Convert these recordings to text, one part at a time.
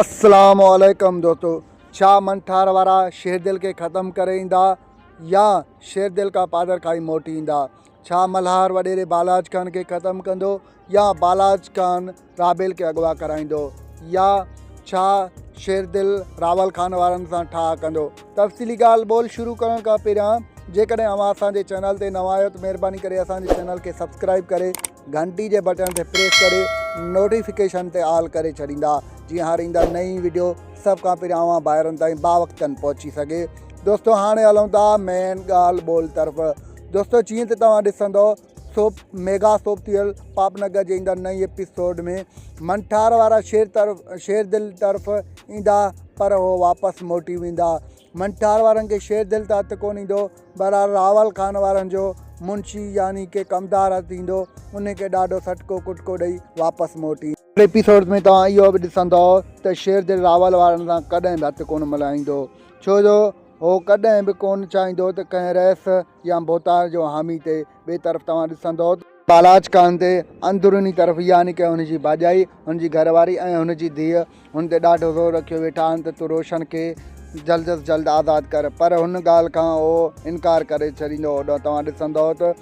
अस्सलामुअलैकुम दोस्तों, छा मंठार वारा शेरदिल के ख़त्म करे ईंदा या शेरदिल का पादर खाई मोटी ईंदा। छा मल्हार वॾेरे बालाज खान के ख़त्म कंदो या बालाज खान राबेल के अगवा कराईंदो या छा शेरदिल रावल खान वारनि सां ठाह कंदो। तफ़सीली ॻाल्हि ॿोल शुरू करण खां पहिरियां जेकॾहिं अवां असांजे चैनल ते नवां आहियो त महिरबानी करे असांजे चैनल के सब्सक्राइब करे घंटी जे बटन ते प्रेस करे नोटिफिकेशन ते ऑल करे छॾींदा, जीअं हर ईंदा नई वीडियो सभ खां पहिरियां अवां ॿाहिरनि ताईं बावक़्तनि पहुची सघे। दोस्तों हाणे हलूं था मेन ॻाल्हि ॿोल तरफ़। दोस्तों जीअं त तव्हां ॾिसंदो मेगा सोपतियल पापनगर जे ईंदा नई एपिसोड में मंठार वारा शेरदिल तरफ़ ईंदा पर हो वापसि मोटी वेंदा। मंठार वारनि खे शेरदिल त हथु कोन ईंदो, बहरहाल रावल खान वारनि जो मुंशी यानी के कमदार हथु ईंदो, उनखे ॾाढो सटको कुटको ॾेई वापसि मोटी। एपिसोड में तव्हां इहो बि ॾिसंदो त शेरदिल रावल वारनि सां कॾहिं बि हथु कोन मिलाईंदो, छो जो हो कॾहिं बि कोन चाहींदो त कंहिं रहिस या बोतार जो हामी थिए। ॿिए तरफ़ तव्हां ॾिसंदो बालाज खान ते अंदरूनी तरफ़ यानी कि हुनजी भाॼाई, हुनजी घरवारी ऐं हुनजी धीअ हुन ते ॾाढो ज़ोर रखियो वेठा आहिनि त तूं रोशन खे जल्द अज़ जल्द आज़ादु कर, पर हुन ॻाल्हि खां उहो इनकार करे छॾींदो। होॾो तव्हां ॾिसंदो त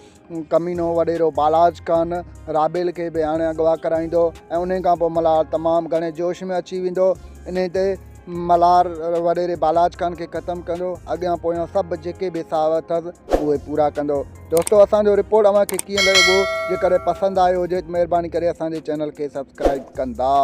कमीनो वॾेरो बालाज खान राबेल खे बि हाणे अगवा कराईंदो ऐं उन खां पोइ मल्हार तमामु घणे जोश में अची वेंदो। इन ते मल्हार वॾेरे बालाज खान खे ख़त्मु कंदो, अॻियां पोयां सभु जेके बि साव अथसि उहे पूरा कंदो। दोस्तों असांजो रिपोर्ट अव्हांखे कीअं लॻो, जेकॾहिं पसंदि आयो हुजे त महिरबानी करे असांजे चैनल खे सब्सक्राइब कंदा।